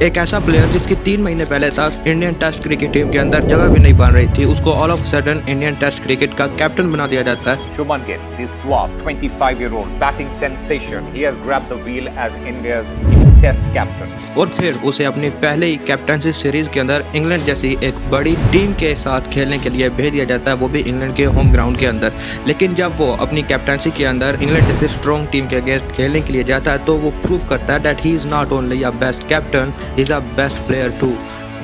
एक ऐसा प्लेयर जिसकी 3 महीने पहले तक इंडियन टेस्ट क्रिकेट टीम के अंदर जगह भी नहीं बन रही थी, उसको all of sudden Indian test cricket का कैप्टन बना दिया जाता है। Shubman Gill, the suave 25-year-old batting sensation, he has grabbed the wheel as India's new Test captain. और फिर उसे अपनी पहले ही कैप्टनसी सीरीज के अंदर इंग्लैंड जैसी एक बड़ी टीम के साथ खेलने के लिए भेज दिया जाता है, वो भी इंग्लैंड के होम ग्राउंड के अंदर। लेकिन जब वो अपनी कैप्टनसी के अंदर इंग्लैंड जैसे स्ट्रॉन्ग टीम के अगेंस्ट खेलने के लिए जाता है तो वो प्रूव करता है that he is not only a best captain, he is a best player too.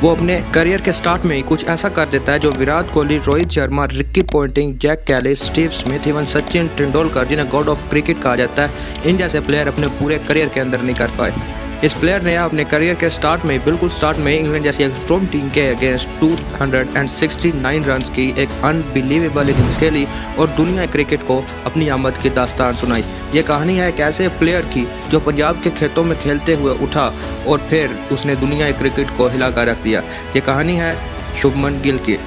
वो अपने करियर के स्टार्ट में ही कुछ ऐसा कर देता है जो Virat Kohli, Rohit Sharma, Ricky Ponting, Jacques Kallis, Steve Smith, even Sachin Tendulkar, जिन्हें गॉड ऑफ क्रिकेट कहा जाता है, इन जैसे प्लेयर अपने पूरे करियर के अंदर नहीं कर पाए। इस प्लेयर ने अपने करियर के बिल्कुल स्टार्ट में इंग्लैंड जैसी एक स्ट्रॉन्ग टीम के अगेंस्ट 269 रन्स की एक अनबिलीवेबल इनिंग्स खेली और दुनिया क्रिकेट को अपनी आमद की दास्तान सुनाई। ये कहानी है एक ऐसे प्लेयर की जो पंजाब के खेतों में खेलते हुए उठा और फिर उसने दुनिया क्रिकेट को हिला कर रख दिया। ये कहानी है शुभमन गिल की।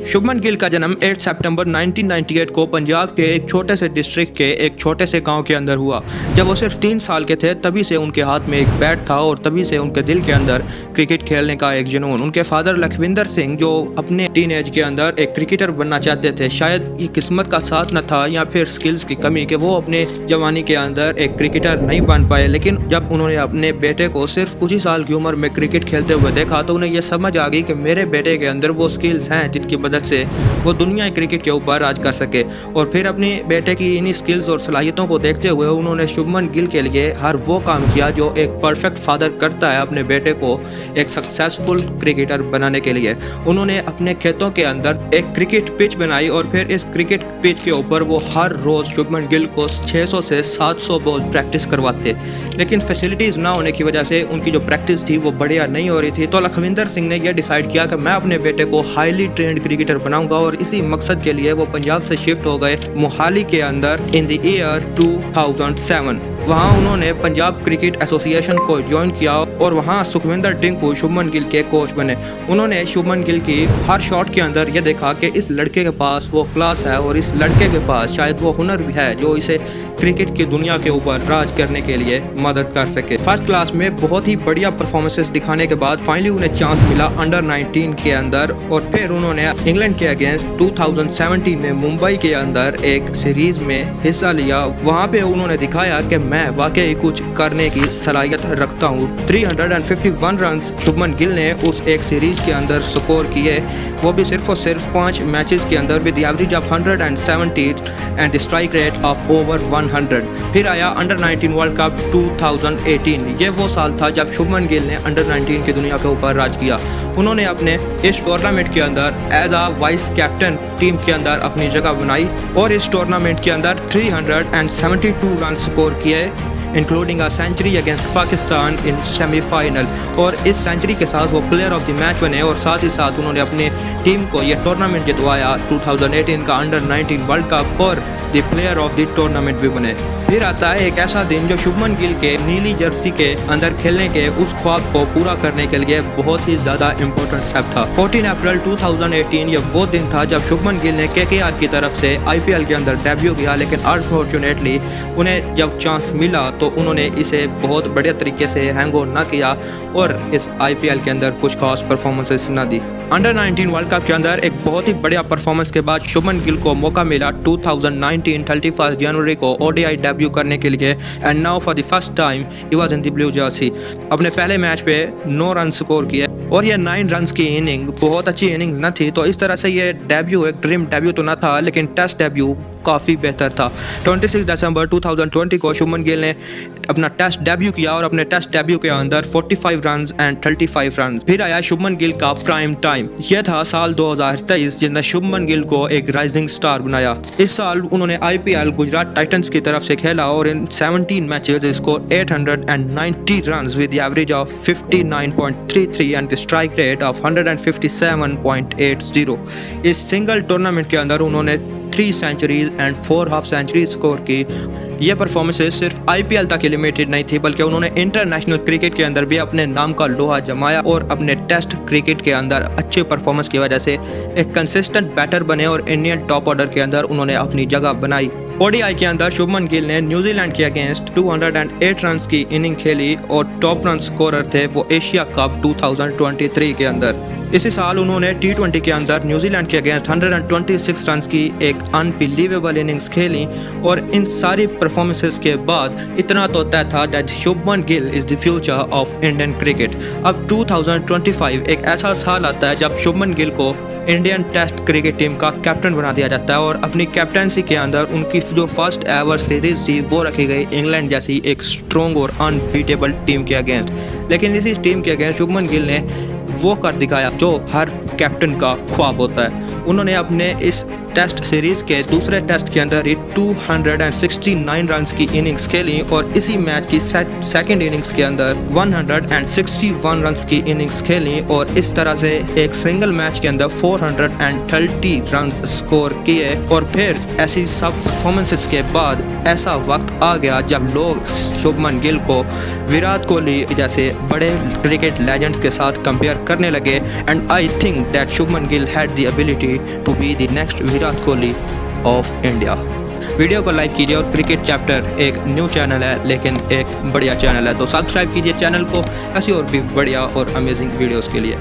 शुभमन गिल का जन्म 8 सितंबर 1998 को पंजाब के एक छोटे से डिस्ट्रिक्ट के एक छोटे से गांव के अंदर हुआ। जब वो सिर्फ 3 साल के थे तभी से उनके हाथ में एक बैट था और तभी से उनके दिल के अंदर क्रिकेट खेलने का एक जुनून। उनके फादर लखविंदर सिंह जो अपने टीन एज के अंदर एक क्रिकेटर बनना चाहते थे, शायद ये किस्मत का साथ न था या फिर स्किल्स की कमी कि वो अपने जवानी के अंदर एक क्रिकेटर नहीं बन पाए। लेकिन जब उन्होंने अपने बेटे को सिर्फ कुछ ही साल की उम्र में क्रिकेट खेलते हुए देखा तो उन्हें यह समझ आ गई कि मेरे बेटे के अंदर वो स्किल्स हैं जिनकी मदद से वो दुनिया क्रिकेट के ऊपर राज कर सके। और फिर अपने बेटे की इन्हीं स्किल्स और सलाहियतों को देखते हुए उन्होंने शुभमन गिल के लिए हर वो काम किया जो एक परफेक्ट फादर करता है अपने बेटे को एक सक्सेसफुल क्रिकेटर बनाने के लिए। उन्होंने अपने खेतों के अंदर एक क्रिकेट पिच बनाई और फिर इस क्रिकेट पिच के ऊपर वो हर रोज शुभमन गिल को 600 से 700 बॉल प्रैक्टिस करवाते। लेकिन फैसिलिटीज ना होने की वजह से उनकी जो प्रैक्टिस थी वो बढ़िया नहीं हो रही थी। तो लखविंदर सिंह ने यह डिसाइड किया कि मैं अपने बेटे को हाईली ट्रेंड क्रिकेटर बनाऊंगा और इसी मकसद के लिए वो पंजाब से शिफ्ट हो गए मोहाली के अंदर इन द ईयर 2007। वहाँ उन्होंने पंजाब क्रिकेट एसोसिएशन को ज्वाइन किया और वहाँ सुखविंदर टिंकू शुभमन गिल के कोच बने। उन्होंने शुभमन गिल की हर शॉट के अंदर ये देखा कि इस लड़के के पास वो क्लास है और इस लड़के के पास शायद वो हुनर भी है जो इसे क्रिकेट की दुनिया के ऊपर राज करने के लिए मदद कर सके। फर्स्ट क्लास में बहुत ही बढ़िया परफॉर्मेंसेस दिखाने के बाद फाइनली उन्हें चांस मिला अंडर 19 के अंदर और फिर उन्होंने इंग्लैंड के अगेंस्ट 2017 में मुंबई के अंदर एक सीरीज में हिस्सा लिया। वहाँ पे उन्होंने दिखाया कि मैं वाकई कुछ करने की सलाहियत रखता हूँ। 351 रन शुभमन गिल ने उस एक सीरीज के अंदर स्कोर किए, वो भी सिर्फ और सिर्फ 5 मैचेस के अंदर with average of 170 and strike rate of over 100। फिर आया अंडर 19 वर्ल्ड कप 2018। ये वो साल था जब शुभमन गिल ने अंडर 19 की दुनिया के ऊपर राज किया। उन्होंने अपने इस टूर्नामेंट के अंदर as a vice captain team के अंदर अपनी जगह बनाई और इस टूर्नामेंट के अंदर 372 रन स्कोर किए including a century against Pakistan in semifinal. और इस सेंचुरी के साथ वो प्लेयर ऑफ द मैच बने और साथ ही साथ उन्होंने अपने टीम को ये टूर्नामेंट जितवाया 2018 का अंडर 19 वर्ल्ड कप और the player of the tournament भी बने। फिर आता है एक ऐसा दिन जो शुभमन गिल के नीली जर्सी के अंदर खेलने के उस ख्वाब को पूरा करने के लिए बहुत ही ज़्यादा इम्पोर्टेंट स्टेप था। 14 अप्रैल 2018 ये वो दिन था जब शुभमन गिल ने केकेआर की तरफ से आईपीएल के अंदर डेब्यू किया। लेकिन अनफॉर्चुनेटली उन्हें जब चांस मिला तो उन्होंने इसे बहुत बढ़िया तरीके से हैंग ओवर ना किया और इस आईपीएल के अंदर कुछ खास परफॉर्मेंसेस ना दी। अंडर 19 वर्ल्ड कप के अंदर एक बहुत ही बढ़िया परफॉर्मेंस के बाद शुभमन गिल को मौका मिला 2019 31 जनवरी को ओडीआई डेब्यू करने के लिए and now for the first time he was in the blue Jersey. अपने पहले मैच पे 9 रन स्कोर किए और ये 9 रन की इनिंग बहुत अच्छी इनिंग्स न थी। तो इस तरह से ये डेब्यू एक ड्रीम डेब्यू तो ना था लेकिन टेस्ट डेब्यू काफ़ी बेहतर था। 26 दिसंबर 2020 को शुभमन गिल ने अपना टेस्ट डेब्यू किया और अपने टेस्ट डेब्यू के अंदर 45 रन एंड 35 रन। फिर आया शुभमन गिल का प्राइम टाइम। यह था साल 2023 जिसने शुभमन गिल को एक राइजिंग स्टार बनाया। इस साल उन्होंने आईपीएल गुजरात टाइटंस की तरफ से खेला और इन 17 matches score 890 run with average of 59.33 and the strike rate of 157.80। इस सिंगल टूर्नामेंट के अंदर उन्होंने 3 centuries and 4 half century score की ये परफॉर्मेंसेज सिर्फ आईपीएल तक ही लिमिटेड नहीं थी, बल्कि उन्होंने इंटरनेशनल क्रिकेट के अंदर भी अपने नाम का लोहा जमाया और अपने टेस्ट क्रिकेट के अंदर अच्छे परफॉर्मेंस की वजह से एक कंसिस्टेंट बैटर बने और इंडियन टॉप ऑर्डर के अंदर उन्होंने अपनी जगह बनाई। ओडीआई के अंदर शुभमन गिल ने न्यूजीलैंड के अगेंस्ट 208 रन की इनिंग खेली और टॉप रन स्कोरर थे वो एशिया कप 2023 के अंदर। इसी साल उन्होंने टी20 के अंदर न्यूजीलैंड के अगेंस्ट 126 रन की एक अनबिलीवेबल इनिंग्स खेली और इन सारी परफॉर्मेंसेस के बाद इतना तो तय था that Shubman Gill is the future of Indian cricket. अब 2025 एक ऐसा साल आता है जब शुभमन गिल को इंडियन टेस्ट क्रिकेट टीम का कैप्टन बना दिया जाता है और अपनी कैप्टनसी के अंदर उनकी जो फर्स्ट एवर सीरीज थी वो रखी गई इंग्लैंड जैसी एक स्ट्रॉन्ग और अनबीटेबल टीम के अगेंस्ट। लेकिन इसी टीम के अगेंस्ट शुभमन गिल ने वो कर दिखाया जो हर कैप्टन का ख्वाब होता है। उन्होंने अपने इस टेस्ट सीरीज के दूसरे टेस्ट के अंदर ही 269 रन की इनिंग्स खेली और इसी मैच की सेकंड इनिंग्स के अंदर 161 रन की इनिंग्स खेली और इस तरह से एक सिंगल मैच के अंदर 430 रन स्कोर किए। और फिर ऐसी सब परफॉर्मेंसेस के बाद ऐसा वक्त आ गया जब लोग शुभमन गिल को विराट कोहली जैसे बड़े क्रिकेट लेजेंड्स के साथ कंपेयर करने लगे and I think that Shubman Gill had the ability to be the next Virat Kohli of India. Video को लाइक कीजिए और क्रिकेट चैप्टर एक न्यू चैनल है लेकिन एक बढ़िया चैनल है, तो सब्सक्राइब कीजिए चैनल को ऐसी और भी बढ़िया और अमेजिंग वीडियोस के लिए।